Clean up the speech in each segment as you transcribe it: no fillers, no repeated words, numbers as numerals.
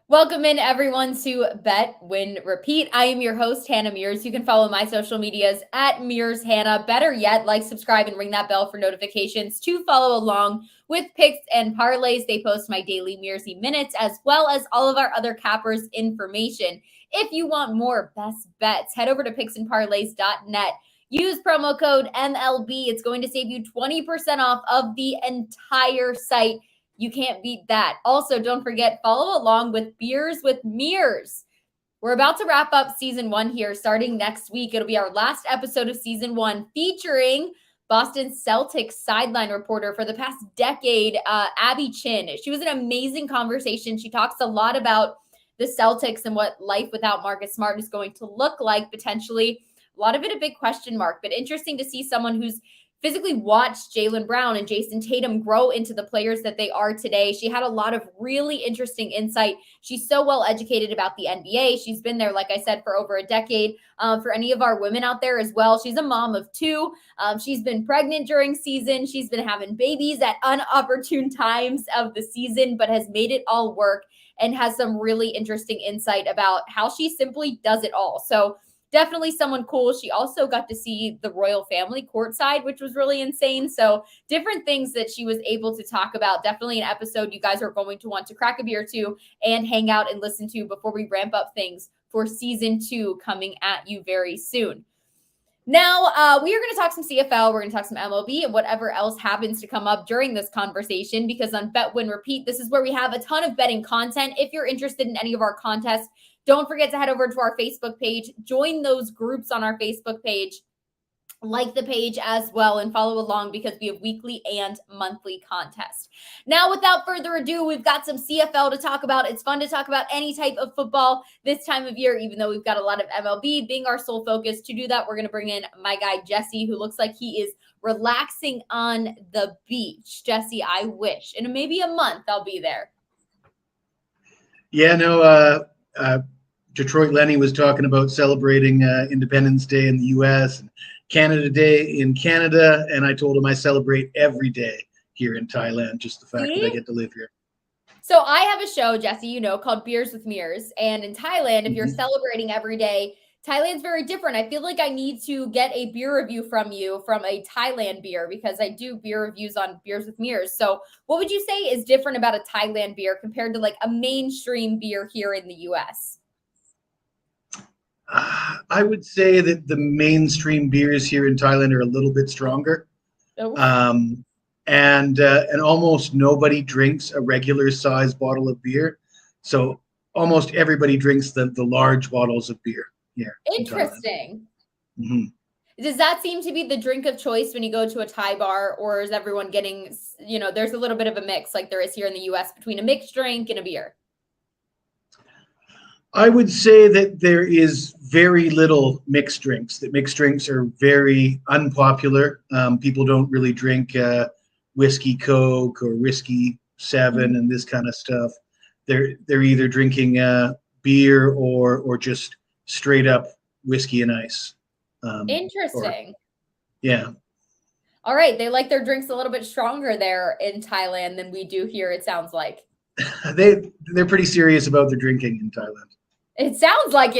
Welcome in everyone to Bet, Win, Repeat. I am your host, Hannah Mears. You can follow my social medias at Mears Hannah. Better yet, like, subscribe, and ring that bell for notifications to follow along with Picks and Parlays. They post my daily Mearsy minutes as well as all of our other cappers information. If you want more best bets, head over to picksandparlays.net. Use promo code MLB. It's going to save you 20% off of the entire site. You can't beat that. Also, don't forget, follow along with Beers with Mears. We're about to wrap up season 1 here, starting next week. It'll be our last episode of season 1, featuring Boston Celtics sideline reporter for the past decade, Abby Chin. She was an amazing conversation. She talks a lot about the Celtics and what life without Marcus Smart is going to look like potentially. A lot of it a big question mark, but interesting to see someone who's physically watched Jaylen Brown and Jason Tatum grow into the players that they are today. She had a lot of really interesting insight. She's so well educated about the NBA. She's been there, like I said, for over a decade. For any of our women out there as well, she's a mom of 2. She's been pregnant during season. She's been having babies at unopportune times of the season, but has made it all work and has some really interesting insight about how she simply does it all. So definitely someone cool. She also got to see the royal family courtside, which was really insane. So different things that she was able to talk about. Definitely an episode you guys are going to want to crack a beer to and hang out and listen to before we ramp up things for season 2 coming at you very soon. Now, we are going to talk some CFL, we're going to talk some MLB, and whatever else happens to come up during this conversation, because on Bet, Win, Repeat, this is where we have a ton of betting content. If you're interested in any of our contests, don't forget to head over to our Facebook page, join those groups on our Facebook page, like the page as well, and follow along because we have weekly and monthly contests. Now, without further ado, we've got some CFL to talk about. It's fun to talk about any type of football this time of year, even though we've got a lot of MLB being our sole focus. To do that, we're going to bring in my guy, Jesse, who looks like he is relaxing on the beach. Jesse, I wish. In maybe a month, I'll be there. Yeah, no, Detroit Lenny was talking about celebrating Independence Day in the U.S. and Canada Day in Canada, and I told him I celebrate every day here in Thailand, just the fact that I get to live here. So I have a show, Jesse, you know, called Beers with Mears, and in Thailand, if you're celebrating every day, Thailand's very different. I feel like I need to get a beer review from you from a Thailand beer because I do beer reviews on Beers with Mears. So what would you say is different about a Thailand beer compared to like a mainstream beer here in the U.S.? I would say that the mainstream beers here in Thailand are a little bit stronger. And almost nobody drinks a regular size bottle of beer. So almost everybody drinks the large bottles of beer here. Interesting. Does that seem to be the drink of choice when you go to a Thai bar, or is everyone getting, you know, there's a little bit of a mix like there is here in the US between a mixed drink and a beer? I would say that there is very little mixed drinks. That mixed drinks are very unpopular. People don't really drink whiskey Coke or whiskey 7 and this kind of stuff. They're either drinking beer or just straight up whiskey and ice. Interesting. Yeah. All right. They like their drinks a little bit stronger there in Thailand than we do here, it sounds like. They're pretty serious about their drinking in Thailand. It sounds like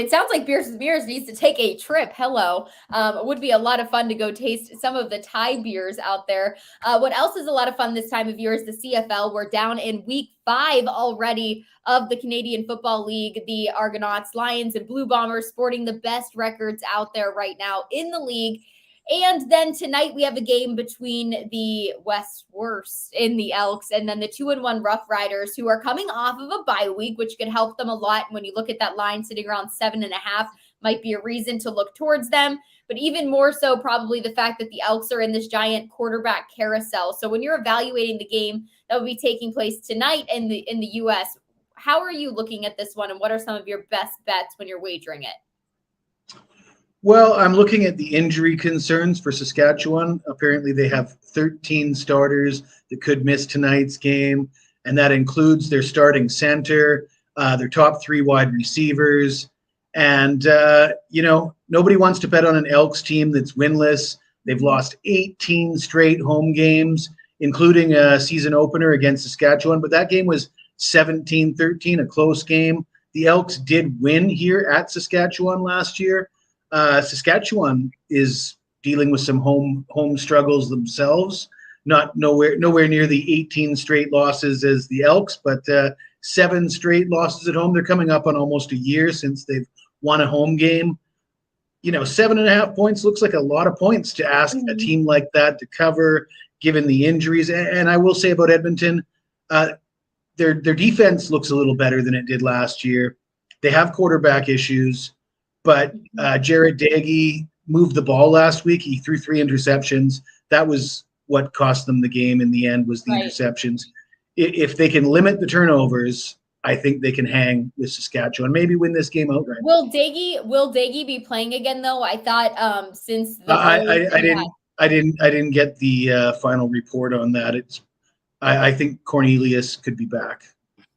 Beers with Mears needs to take a trip. Hello. It would be a lot of fun to go taste some of the Thai beers out there. What else is a lot of fun this time of year is the CFL. We're down in week 5 already of the Canadian Football League. The Argonauts, Lions, and Blue Bombers sporting the best records out there right now in the league. And then tonight we have a game between the West Worst in the Elks and then the 2-1 Rough Riders, who are coming off of a bye week, which could help them a lot. When you look at that line sitting around 7.5, might be a reason to look towards them. But even more so, probably the fact that the Elks are in this giant quarterback carousel. So when you're evaluating the game that will be taking place tonight in the U.S., how are you looking at this one, and what are some of your best bets when you're wagering it? Well, I'm looking at the injury concerns for Saskatchewan. Apparently, they have 13 starters that could miss tonight's game, and that includes their starting center, their top 3 wide receivers. And, nobody wants to bet on an Elks team that's winless. They've lost 18 straight home games, including a season opener against Saskatchewan, but that game was 17-13, a close game. The Elks did win here at Saskatchewan last year. Saskatchewan is dealing with some home struggles themselves. Not nowhere near the 18 straight losses as the Elks, but 7 straight losses at home. They're coming up on almost a year since they've won a home game. 7.5 points looks like a lot of points to ask a team like that to cover, given the injuries. And I will say about Edmonton, their defense looks a little better than it did last year. They have quarterback issues, but Jared Daggy moved the ball last week. He threw 3 interceptions. That was what cost them the game in the end, was the interceptions. If they can limit the turnovers, I think they can hang with Saskatchewan, maybe win this game outright. Will Daggy be playing again though? I thought since the I didn't get the final report on that. I think Cornelius could be back.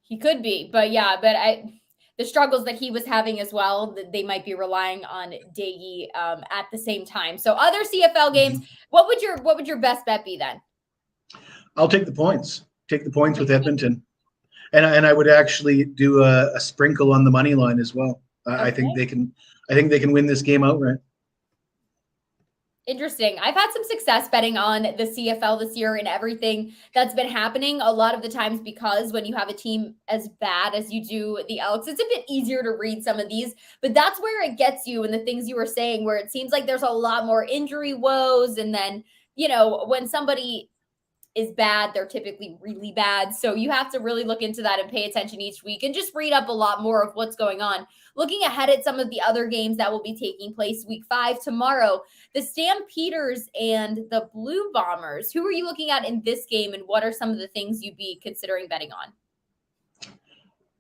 He could be, but the struggles that he was having as well, they might be relying on Daggy at the same time. So other CFL games, what would your best bet be then? I'll take the points. Take the points with Edmonton, and I would actually do a sprinkle on the money line as well. I think they can win this game outright. Interesting. I've had some success betting on the CFL this year and everything that's been happening a lot of the times, because when you have a team as bad as you do the Elks, it's a bit easier to read some of these, but that's where it gets you, and the things you were saying, where it seems like there's a lot more injury woes. And then, when somebody is bad, they're typically really bad. So you have to really look into that and pay attention each week and just read up a lot more of what's going on. Looking ahead at some of the other games that will be taking place week 5 tomorrow, the Stampeders and the Blue Bombers. Who are you looking at in this game, and what are some of the things you'd be considering betting on?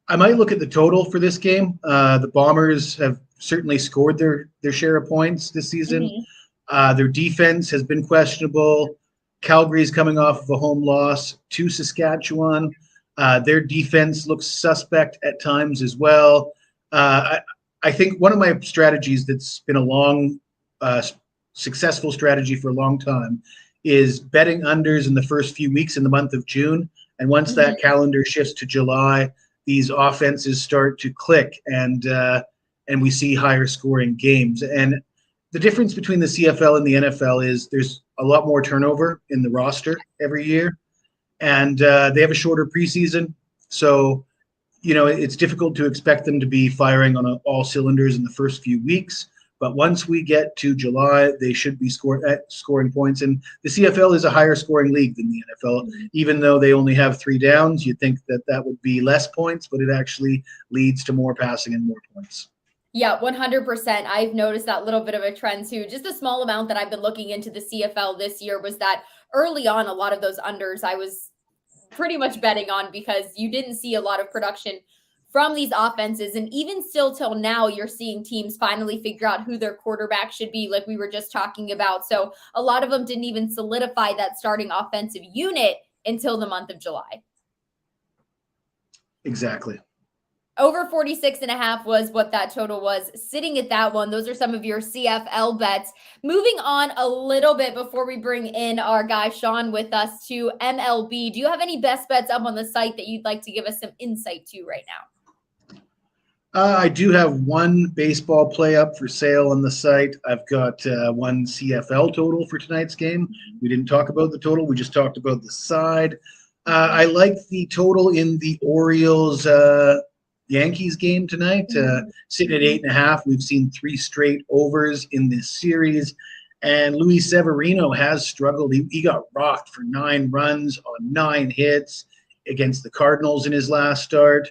I might look at the total for this game. The Bombers have certainly scored their share of points this season. Their defense has been questionable. Calgary's coming off of a home loss to Saskatchewan. Their defense looks suspect at times as well. I think one of my strategies that's been a long, successful strategy for a long time is betting unders in the first few weeks in the month of June. And once that calendar shifts to July, these offenses start to click, and we see higher scoring games. And the difference between the CFL and the NFL is there's a lot more turnover in the roster every year, and they have a shorter preseason. So, it's difficult to expect them to be firing on all cylinders in the first few weeks. But once we get to July, they should be scoring points. And the CFL is a higher scoring league than the NFL. Even though they only have 3 downs, you'd think that would be less points, but it actually leads to more passing and more points. Yeah, 100%. I've noticed that little bit of a trend too. Just a small amount that I've been looking into the CFL this year was that early on, a lot of those unders I was pretty much betting on, because you didn't see a lot of production from these offenses. And even still till now, you're seeing teams finally figure out who their quarterback should be, like we were just talking about. So a lot of them didn't even solidify that starting offensive unit until the month of July. Exactly. Over 46.5 was what that total was, sitting at that one. Those are some of your CFL bets. Moving on a little bit before we bring in our guy Sean with us to MLB. Do you have any best bets up on the site that you'd like to give us some insight to right now? I do have one baseball play up for sale on the site. I've got one CFL total for tonight's game. We didn't talk about the total. We just talked about the side. I like the total in the Orioles Yankees game tonight, sitting at 8.5. We've seen 3 straight overs in this series, and Luis Severino has struggled. He got rocked for 9 runs on 9 hits against the Cardinals in his last start.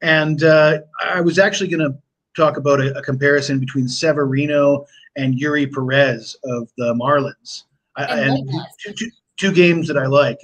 And I was actually going to talk about a comparison between Severino and Yuri Perez of the Marlins. Two games that I like.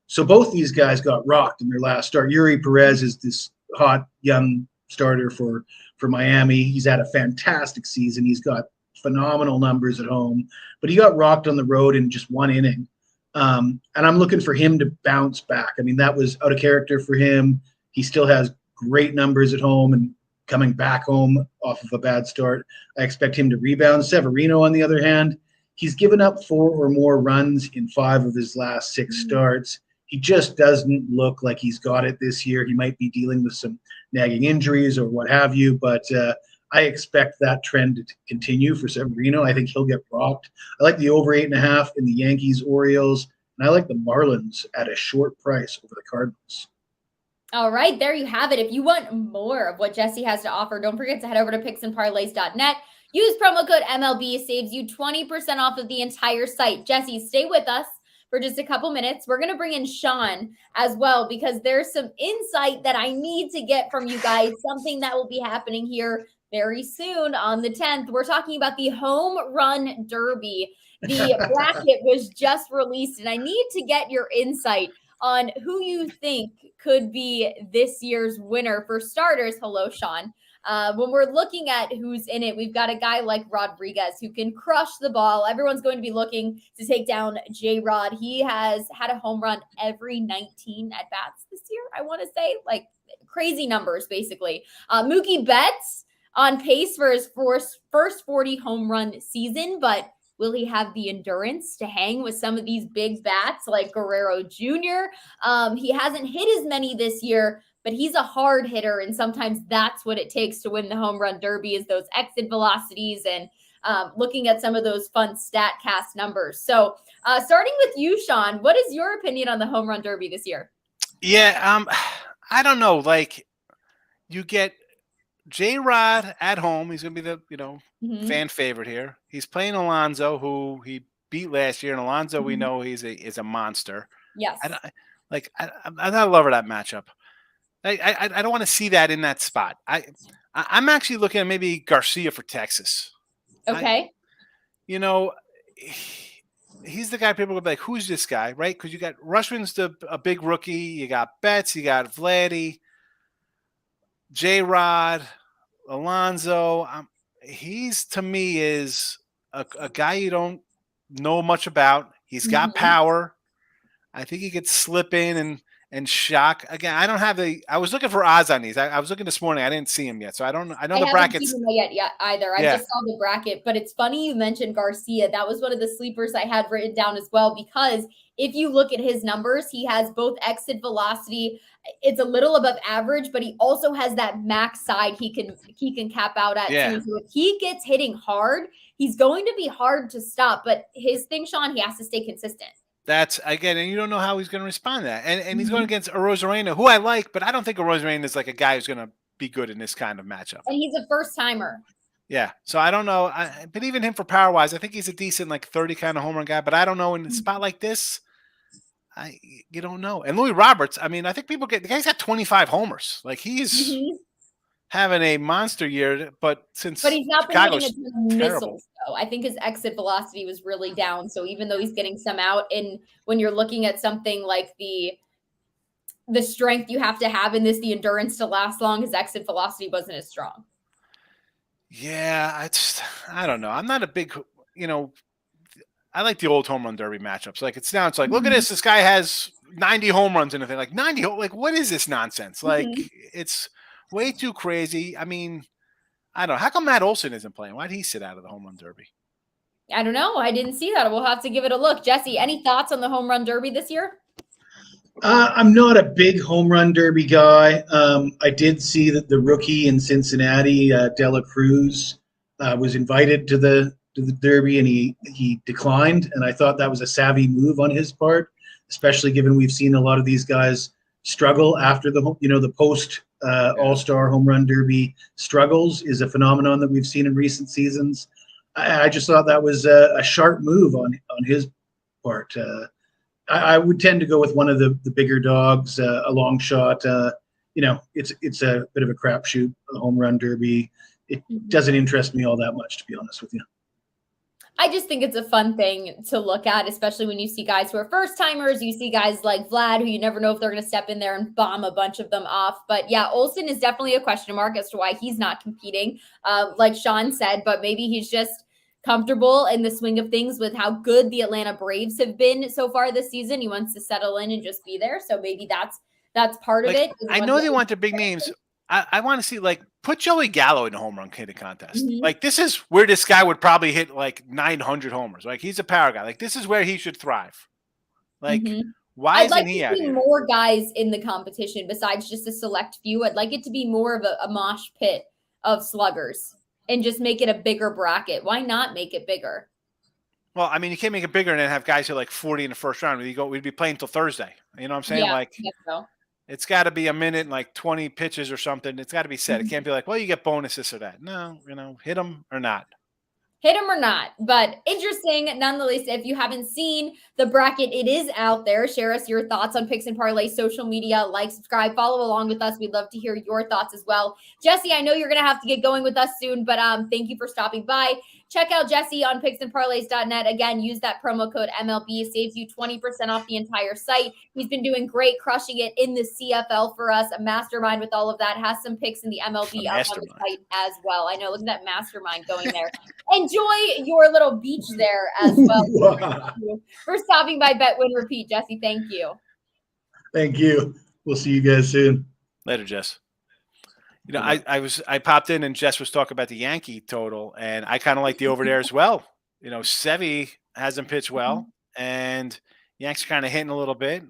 So both these guys got rocked in their last start. Yuri Perez is this hot young starter for Miami. He's had a fantastic season. He's got phenomenal numbers at home, but he got rocked on the road in just 1 inning. And I'm looking for him to bounce back. I mean, that was out of character for him. He still has great numbers at home, and coming back home off of a bad start, I expect him to rebound. Severino, on the other hand, he's given up 4 or more runs in 5 of his last 6 starts. he just doesn't look like he's got it this year. He might be dealing with some nagging injuries or what have you, but I expect that trend to continue for Severino. I think he'll get rocked. I like the over 8.5 in the Yankees Orioles, and I like the Marlins at a short price over the Cardinals. All right, there you have it. If you want more of what Jesse has to offer, don't forget to head over to picksandparlays.net. Use promo code MLB, saves you 20% off of the entire site. Jesse, stay with us for just a couple minutes. We're going to bring in Sean as well because there's some insight that I need to get from you guys, something that will be happening here very soon on the 10th. We're talking about the Home Run Derby. The bracket was just released, and I need to get your insight on who you think could be this year's winner. For starters, hello, Sean. When we're looking at who's in it, we've got a guy like Rodriguez who can crush the ball. Everyone's going to be looking to take down J-Rod. He has had a home run every 19 at-bats this year, I want to say. Like, crazy numbers, basically. Mookie Betts on pace for his first 40 home run season, but will he have the endurance to hang with some of these big bats like Guerrero Jr.? He hasn't hit as many this year, but he's a hard hitter, and sometimes that's what it takes to win the home run derby is those exit velocities and looking at some of those fun StatCast numbers. So starting with you, Sean, what is your opinion on the home run derby this year? Yeah, I don't know. Like, you get J-Rod at home. He's going to be the, fan favorite here. He's playing Alonso, who he beat last year. And Alonso, we know is a monster. Yes. I'm not a lover of that matchup. I don't want to see that in that spot. I'm actually looking at maybe Garcia for Texas. Okay. He's the guy people will be like, who's this guy, right? Because you got Rushman's a big rookie. You got Betts. You got Vladdy. J-Rod, Alonso, he's to me is a guy you don't know much about. He's got power. I think he could slip in and shock. Again, I don't have I was looking for odds on these. I was looking this morning. I didn't see him yet, so I don't. I know the brackets. I haven't seen them yet either. I just saw the bracket, but it's funny you mentioned Garcia. That was one of the sleepers I had written down as well because if you look at his numbers, he has both exit velocity. It's a little above average, but he also has that max side he can cap out at too. So if he gets hitting hard, he's going to be hard to stop. But his thing, Sean, he has to stay consistent. That's again, and you don't know how he's going to respond to that. And he's going against Arozarena, who I like, but I don't think Arozarena is like a guy who's going to be good in this kind of matchup. And he's a first timer. Yeah, so I don't know. But even him for power wise, I think he's a decent 30 kind of home run guy. But I don't know in a spot like this. You don't know. And Louis Roberts, I mean, I think the guy's got 25 homers. Like he's having a monster year, but he's not Chicago's been hitting missiles though. I think his exit velocity was really down. So even though he's getting some out, and when you're looking at something like the strength you have to have in this, the endurance to last long, his exit velocity wasn't as strong. Yeah, I don't know. I'm not a big, I like the old home run derby matchups. Like it's like, look at this. This guy has 90 home runs and everything. Like 90. Like what is this nonsense? Like it's way too crazy. I mean, I don't know. How come Matt Olson isn't playing? Why'd he sit out of the home run derby? I don't know. I didn't see that. We'll have to give it a look. Jesse, any thoughts on the home run derby this year? I'm not a big home run derby guy. I did see that the rookie in Cincinnati, Dela Cruz, was invited to the derby and he declined, and I thought that was a savvy move on his part, especially given we've seen a lot of these guys struggle after the post All-Star home run derby struggles is a phenomenon that we've seen in recent seasons. I just thought that was a sharp move on his part. I would tend to go with one of the bigger dogs, a long shot. It's a bit of a crapshoot, the home run derby. It doesn't interest me all that much, to be honest with you. I just think it's a fun thing to look at, especially when you see guys who are first timers. You see guys like Vlad, who you never know if they're going to step in there and bomb a bunch of them off. But yeah, Olsen is definitely a question mark as to why he's not competing, like Sean said, but maybe he's just comfortable in the swing of things with how good the Atlanta Braves have been so far this season. He wants to settle in and just be there. So maybe that's part of it. I know they want their big names. I want to see, put Joey Gallo in the home run hitting contest. This is where this guy would probably hit 900 homers. He's a power guy. This is where he should thrive. Why I'd isn't like he to out see here? more guys in the competition besides just a select few. I'd like it to be more of a mosh pit of sluggers and just make it a bigger bracket. Why not make it bigger? Well, I mean, you can't make it bigger and then have guys who are like 40 in the first round. We'd be playing till Thursday. You know what I'm saying? Yeah, I Like, guess so. it's got to be a minute and like 20 pitches or something. It's got to be set. It can't be like, well, you get bonus this or that. No, hit them or not. Hit them or not, but interesting nonetheless. If you haven't seen the bracket, it is out there. Share us your thoughts on Picks and Parlays social media. Like, subscribe, follow along with us. We'd love to hear your thoughts as well. Jesse, I know you're going to have to get going with us soon, but thank you for stopping by. Check out Jesse on picksandparlays.net. Again, use that promo code MLB. Saves you 20% off the entire site. He's been doing great, crushing it in the CFL for us. A mastermind with all of that. Has some picks in the MLB up on the site as well. I know, look at that mastermind going there. Enjoy your little beach there as well. Thank you for stopping by Bet Win Repeat, Jesse. Thank you. Thank you. We'll see you guys soon. Later, Jess. I popped in and Jess was talking about the Yankee total, and I kind of like the over there as well. Sevy hasn't pitched well, and Yanks kind of hitting a little bit.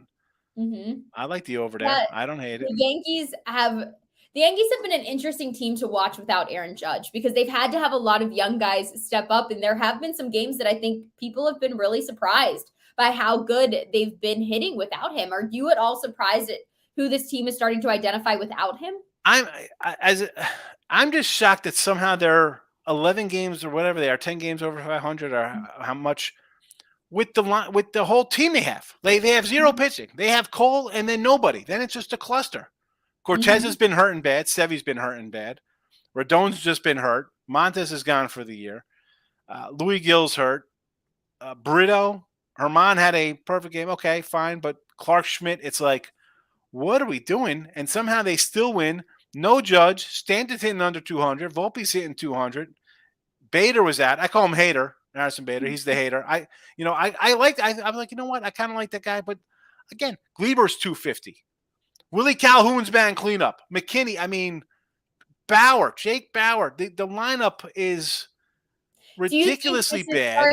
I like the over there. I don't hate it. The Yankees have been an interesting team to watch without Aaron Judge because they've had to have a lot of young guys step up, and there have been some games that I think people have been really surprised by how good they've been hitting without him. Are you at all surprised at who this team is starting to identify without him? I'm just shocked that somehow they're 11 games or whatever they are, 10 games over 500 or how much with the whole team they have. They have zero pitching. They have Cole and then nobody. Then it's just a cluster. Cortez has been hurting bad. Sevy's been hurting bad. Rodon's just been hurt. Montes is gone for the year. Louis Gill's hurt. Brito, Herman had a perfect game. Okay, fine. But Clark Schmidt, it's like, what are we doing? And somehow they still win. No Judge. Stanton's hitting under 200. Volpe's hitting 200. Bader was out. I call him Hater. Harrison Bader. He's the hater. I'm like, you know what? I kind of like that guy. But again, Glieber's 250. Willie Calhoun's batting cleanup. McKinney. Jake Bauer. The lineup is ridiculously bad.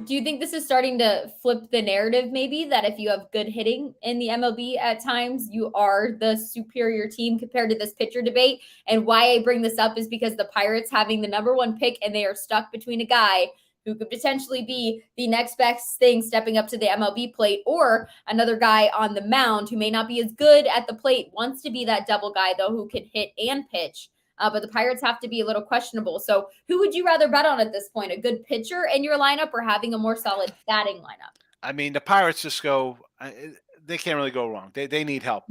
Do you think this is starting to flip the narrative maybe that if you have good hitting in the MLB at times, you are the superior team compared to this pitcher debate? And why I bring this up is because the Pirates having the number one pick and they are stuck between a guy who could potentially be the next best thing stepping up to the MLB plate or another guy on the mound who may not be as good at the plate, wants to be that double guy though who can hit and pitch. But the Pirates have to be a little questionable. So who would you rather bet on at this point? A good pitcher in your lineup or having a more solid batting lineup? The Pirates just go they can't really go wrong. They need help.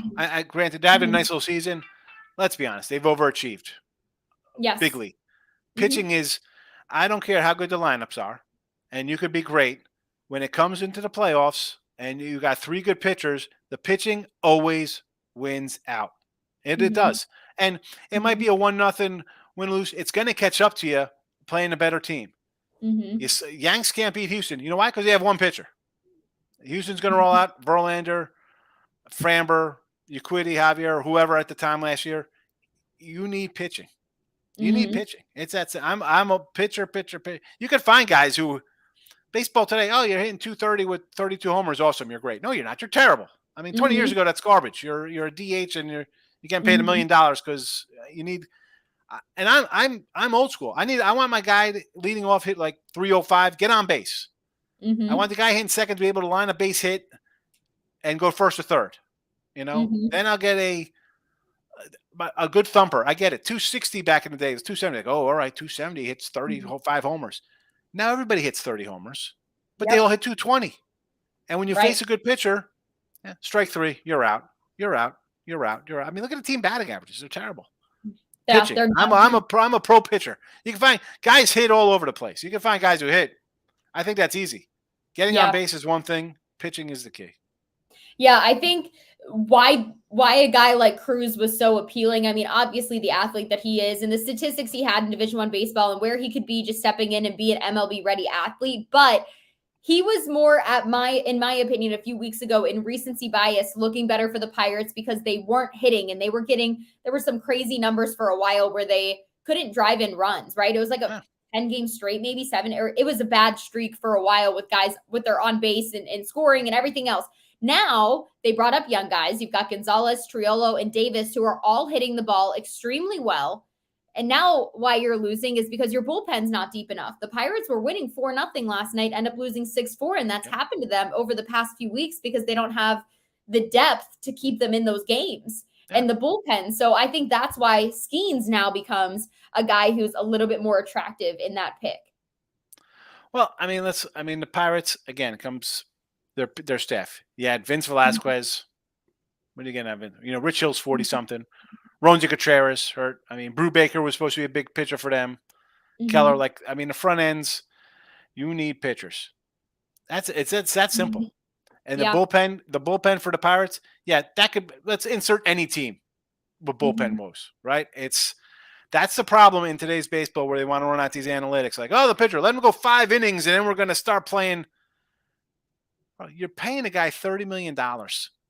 Granted, they're having a nice little season. Let's be honest. They've overachieved. Yes. Bigly. Pitching is, I don't care how good the lineups are, and you could be great. When it comes into the playoffs and you got three good pitchers, the pitching always wins out. It does. And it might be a 1-0 win-lose. It's going to catch up to you playing a better team. Yanks can't beat Houston. You know why? Because they have one pitcher. Houston's going to roll out Verlander, Framber, Urquidy, Javier, whoever at the time last year. You need pitching. You need pitching. It's that. I'm a pitcher. You can find guys who baseball today. Oh, you're hitting 230 with 32 homers. Awesome. You're great. No, you're not. You're terrible. 20 years ago, that's garbage. You're a DH and you're getting paid $1 million because you need. And I'm old school. I want my guy leading off hit like 305. Get on base. I want the guy hitting second to be able to line a base hit and go first or third. Then I'll get a good thumper. I get it. 260 back in the day. It was 270. Like, oh, all right, 270 hits 35 homers. Now everybody hits 30 homers, but they all hit 220. And when you face a good pitcher, strike three, you're out. You're out. Look at the team batting averages. They're terrible. Pitching. I'm a pro pitcher. You can find guys hit all over the place. You can find guys who hit. I think that's easy. Getting on base is one thing. Pitching is the key. Yeah, I think why a guy like Cruz was so appealing. Obviously the athlete that he is and the statistics he had in Division I baseball and where he could be just stepping in and be an MLB ready athlete. But he was more in my opinion, a few weeks ago in recency bias, looking better for the Pirates because they weren't hitting and there were some crazy numbers for a while where they couldn't drive in runs, right? It was like a 10 games straight, maybe 7, or it was a bad streak for a while with guys with their on base and scoring and everything else. Now they brought up young guys. You've got Gonzalez, Triolo, and Davis, who are all hitting the ball extremely well. And now why you're losing is because your bullpen's not deep enough. The Pirates were winning 4-0 last night, end up losing 6-4, and that's happened to them over the past few weeks because they don't have the depth to keep them in those games and the bullpen. So I think that's why Skeens now becomes a guy who's a little bit more attractive in that pick. Well, I mean, the Pirates again comes their staff. You had Vince Velasquez. What are you gonna have? You know, Rich Hill's 40 something. Ronzi Contreras hurt. I mean, Brubaker was supposed to be a big pitcher for them. Keller, the front ends. You need pitchers. It's that simple. And the bullpen for the Pirates, let's insert any team with bullpen moves, right? That's the problem in today's baseball where they want to run out these analytics. Like, the pitcher, let him go 5 innings, and then we're going to start playing. You're paying a guy $30 million.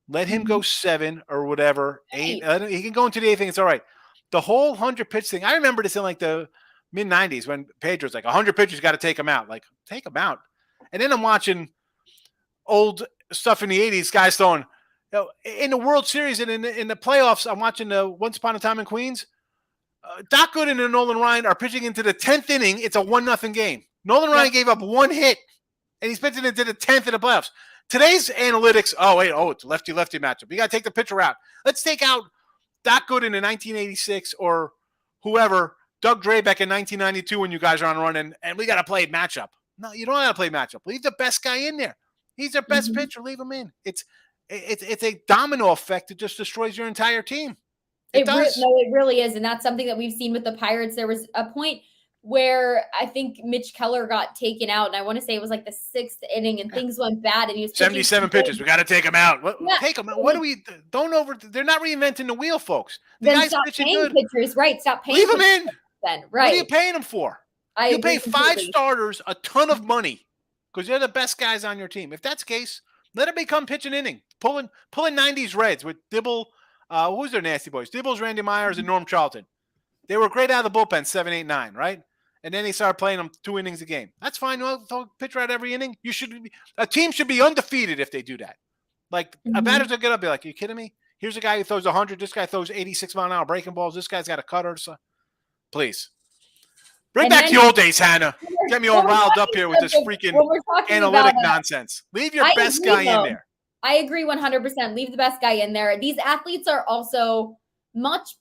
Let him go 7 or whatever, 8. He can go into the 8th inning. It's all right. The whole 100-pitch thing, I remember this in like the mid-'90s when Pedro's like, 100 pitchers, got to take him out. Like, take him out. And then I'm watching old stuff in the 80s, guys throwing, in the World Series and in the playoffs, I'm watching the Once Upon a Time in Queens. Doc Gooden and Nolan Ryan are pitching into the 10th inning. It's a 1-0 game. Nolan Ryan gave up 1 hit, and he's pitching into the 10th in the playoffs. Today's analytics, it's a lefty-lefty matchup. You got to take the pitcher out. Let's take out Doc Gooden in 1986 or whoever, Doug Drabeck in 1992 when you guys are on a run, and we got to play matchup. No, you don't have to play matchup. Leave the best guy in there. He's their best pitcher. Leave him in. It's a domino effect that just destroys your entire team. It really is, and that's something that we've seen with the Pirates. There was a point where I think Mitch Keller got taken out, and I want to say it was like the 6th inning, and things went bad, and he was 77 pitches. We got to take him out. Take him out. What do we? They're not reinventing the wheel, folks. The guy's pitching good. Pitchers, right? Stop paying. Leave him in. Then, right? What are you paying him for? You pay 5 starters a ton of money because they're the best guys on your team. If that's the case, let him become pitch an inning, pulling 90s Reds with Dibble. Who's their nasty boys? Dibbles, Randy Myers, and Norm Charlton. They were great out of the bullpen, 7, 8, 9, right? And then they started playing them 2 innings a game. That's fine. They'll pitch out every inning. A team should be undefeated if they do that. Like, a batter's will get up and be like, are you kidding me? Here's a guy who throws 100. This guy throws 86-mile-an-hour breaking balls. This guy's got a cutter. So, please. Bring back the old days, Hannah. Get me all riled up here with this freaking analytic nonsense. Leave your best guy in there. I agree 100%. Leave the best guy in there. These athletes are also much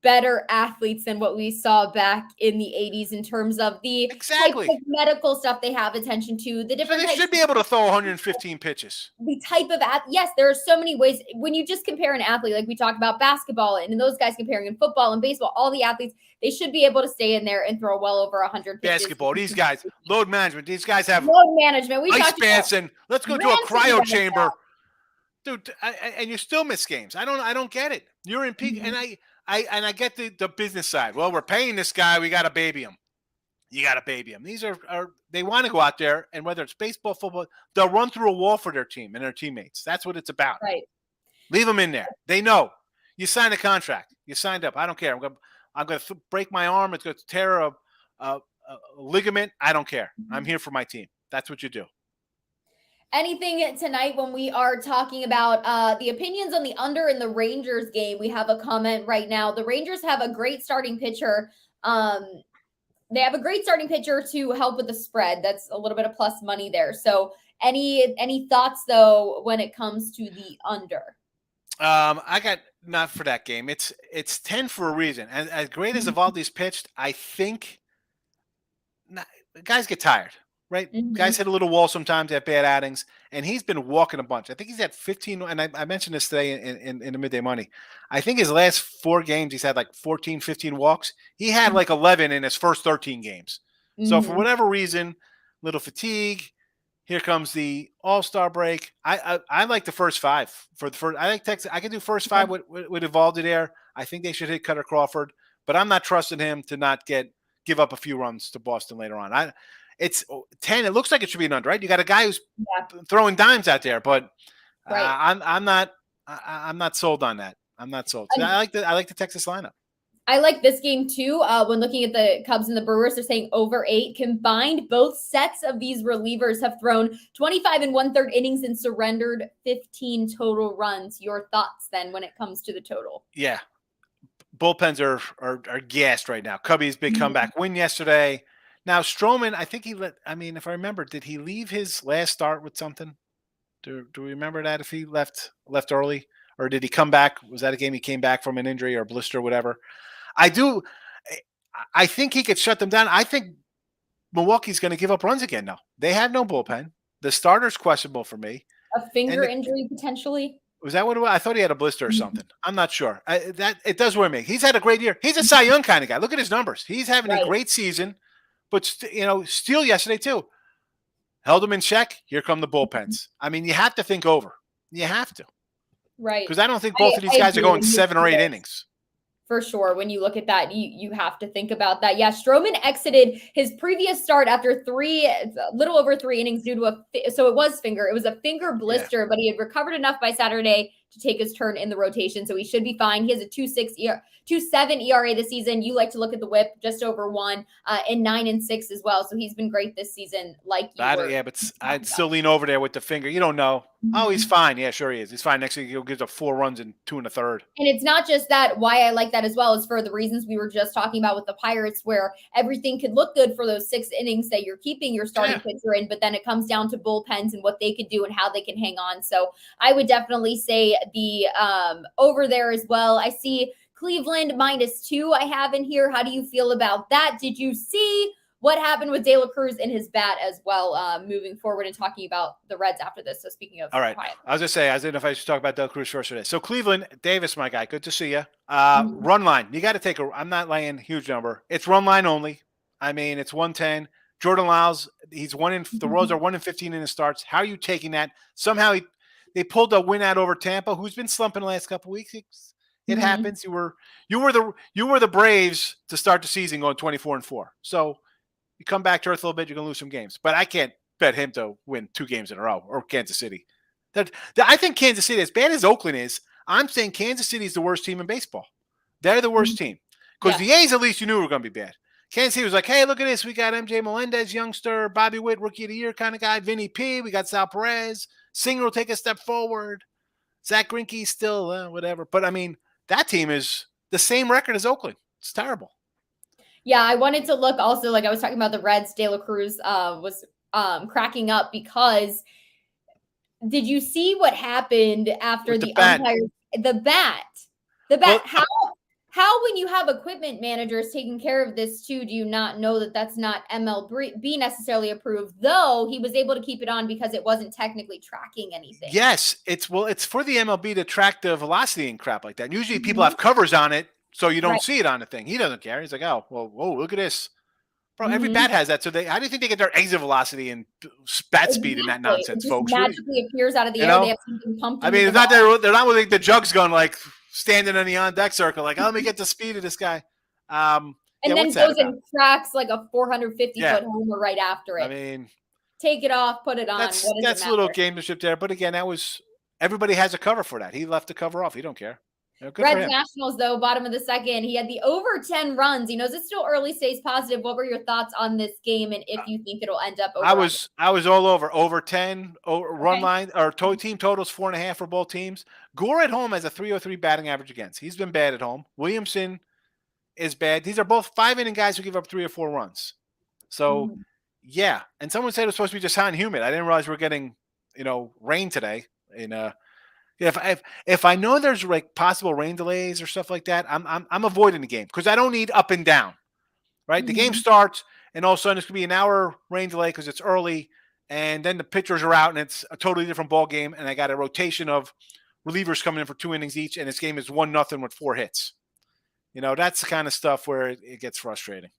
better athletes than what we saw back in the 80s in terms of the type of medical stuff they have attention to. The different they should be able to throw 115 pitches. The type of yes, there are so many ways. When you just compare an athlete, like we talked about basketball and those guys comparing in football and baseball, all the athletes, they should be able to stay in there and throw well over 100 pitches. Basketball, these guys, load management. These guys have load management. We ice baths and let's go to a cryo chamber. Dude, and you still miss games. I don't get it. You're in peak, and I get the business side. Well, we're paying this guy. We got to baby him. You got to baby him. These are they want to go out there, and whether it's baseball, football, they'll run through a wall for their team and their teammates. That's what it's about. Right. Leave them in there. They know. You signed a contract. You signed up. I don't care. I'm going to break my arm. It's going to tear a ligament. I don't care. I'm here for my team. That's what you do. Anything tonight when we are talking about the opinions on the under in the Rangers game? We have a comment right now. The Rangers have a great starting pitcher. They have a great starting pitcher to help with the spread. That's a little bit of plus money there. So any thoughts, though, when it comes to the under? I got not for that game. It's 10 for a reason. As great as Evaldi's pitched, I think guys get tired. Right? Guys hit a little wall sometimes at bad outings, and he's been walking a bunch. I think he's had 15, and I mentioned this today in the Midday Money. I think his last 4 games, he's had like 14, 15 walks. He had like 11 in his first 13 games. So for whatever reason, little fatigue. Here comes the All-Star break. I like the first 5 for the first. I like Texas. I can do first 5 with Evaldi there. I think they should hit Cutter Crawford, but I'm not trusting him to not give up a few runs to Boston later on. It's 10. It looks like it should be an under, right? You got a guy who's throwing dimes out there, but I'm not sold on that. I'm not sold. So I like the Texas lineup. I like this game too. When looking at the Cubs and the Brewers, they're saying over 8. Combined, both sets of these relievers have thrown 25 and 1/3 innings and surrendered 15 total runs. Your thoughts then when it comes to the total? Yeah. Bullpens are gassed right now. Cubbies big comeback win yesterday. Now Stroman, I think if I remember, did he leave his last start with something? Do we remember that if he left early? Or did he come back? Was that a game he came back from an injury or blister or whatever? I think he could shut them down. I think Milwaukee's going to give up runs again now. They have no bullpen. The starter's questionable for me. A finger injury potentially? Was that what it was? I thought he had a blister or something. I'm not sure. It does worry me. He's had a great year. He's a Cy Young kind of guy. Look at his numbers. He's having a great season. But, Steele yesterday too. Held him in check. Here come the bullpens. I mean, you have to think over. You have to. Right. Because I don't think both of these guys are going 7 or 8 innings. For sure. When you look at that, you have to think about that. Yeah, Stroman exited his previous start after a little over 3 innings due to so it was a finger blister, but he had recovered enough by Saturday to take his turn in the rotation. So he should be fine. He has a 2.7 ERA this season. You like to look at the whip, just over 1, and 9-6 as well. So he's been great this season. But I'd still lean over there with the finger. You don't know. Oh, he's fine. Yeah, sure he is. He's fine. Next week he'll give up 4 runs in 2 1/3. And it's not just that. Why I like that as well is for the reasons we were just talking about with the Pirates, where everything could look good for those 6 innings that you're keeping your starting pitcher in, but then it comes down to bullpens and what they could do and how they can hang on. So I would definitely say the over there as well. I see Cleveland -2 I have in here. How do you feel about that? Did you see what happened with De La Cruz in his bat as well, moving forward and talking about the Reds after this? So speaking of, all right, I was going to say, I didn't know if I should talk about De La Cruz first today. So Cleveland, Davis, my guy, good to see you. Run line, you got to take I'm not laying huge number. It's run line only. I mean, it's 110. Jordan Lyles, the Royals are 1-15 in his starts. How are you taking that? Somehow they pulled a win out over Tampa, who's been slumping the last couple of weeks. It happens. You were the Braves to start the season going 24-4. So you come back to earth a little bit, you're gonna lose some games. But I can't bet him to win 2 games in a row, or Kansas City. I think Kansas City, as bad as Oakland is, I'm saying Kansas City is the worst team in baseball. They're the worst team. Because the A's, at least you knew were gonna be bad. Kansas City was like, hey, look at this. We got MJ Melendez, youngster, Bobby Witt, rookie of the year kind of guy, Vinny P. We got Sal Perez. Singer will take a step forward. Zach Greinke still whatever. But I mean, that team is the same record as Oakland. It's terrible. Yeah, I wanted to look also, like I was talking about the Reds, De La Cruz was cracking up because did you see what happened after the umpires? The bat. Well, how when you have equipment managers taking care of this too, do you not know that that's not MLB necessarily approved, though he was able to keep it on because it wasn't technically tracking anything? Yes, it's for the MLB to track the velocity and crap like that. Usually people have covers on it so you don't see it on the thing. He doesn't care. He's like, oh, well, whoa, look at this. Bro, every bat has that. So how do you think they get their exit velocity and bat speed in that nonsense, it folks? Magically appears out of the air. They have something pumped. I mean, it's not they're not with the jugs going like standing in the on deck circle, like, oh, let me get the speed of this guy. And then goes and cracks like a 450-foot homer right after it. I mean, take it off, put it on. That's a little gamesmanship there. But again, everybody has a cover for that. He left the cover off. He don't care. Reds Nationals, though, bottom of the second. He had the over 10 runs. He knows it's still early, stays positive. What were your thoughts on this game, and if you think it'll end up over? I was all over 10 run line or team totals 4.5 for both teams. Gore at home has a 303 batting average against. He's been bad at home. Williamson is bad. These are both 5-inning guys who give up 3 or 4 runs. So yeah, and someone said it was supposed to be just hot and humid. I didn't realize we're getting rain today. If I know there's like possible rain delays or stuff like that, I'm avoiding the game because I don't need up and down. Right, the game starts and all of a sudden it's gonna be an hour rain delay because it's early, and then the pitchers are out and it's a totally different ball game, and I got a rotation of relievers coming in for 2 innings each, and this game is 1-0 with 4 hits. That's the kind of stuff where it gets frustrating.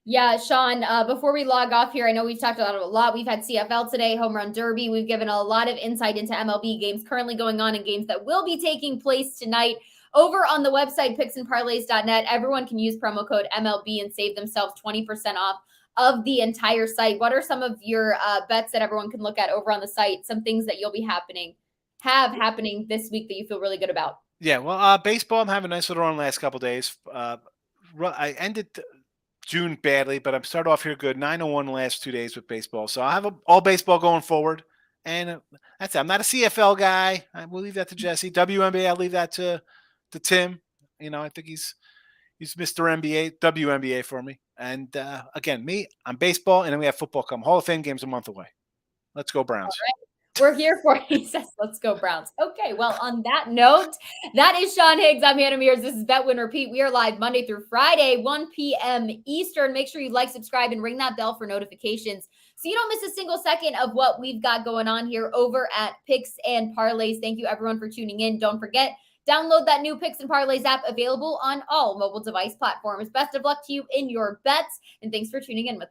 Yeah, Sean, before we log off here, I know we've talked about it a lot. We've had CFL today, Home Run Derby. We've given a lot of insight into MLB games currently going on and games that will be taking place tonight. Over on the website, picksandparlays.net, everyone can use promo code MLB and save themselves 20% off of the entire site. What are some of your bets that everyone can look at over on the site? Some things that you'll be happening this week that you feel really good about? Yeah, well, baseball, I'm having a nice little run last couple days. I ended June badly, but I'm started off here good. 9-1 the last 2 days with baseball. So I have all baseball going forward. And that's it. I'm not a CFL guy. I will leave that to Jesse. WNBA, I'll leave that to Tim. I think he's Mr. NBA, WNBA for me. And again, I'm baseball, and then we have football come. Hall of Fame games a month away. Let's go Browns. We're here for it. He says, let's go Browns. Okay, well, on that note, that is Sean Higgs. I'm Hannah Mears. This is Bet Win Repeat. We are live Monday through Friday, 1 p.m. Eastern. Make sure you like, subscribe, and ring that bell for notifications so you don't miss a single second of what we've got going on here over at Picks and Parlays. Thank you, everyone, for tuning in. Don't forget, download that new Picks and Parlays app, available on all mobile device platforms. Best of luck to you in your bets, and thanks for tuning in with us.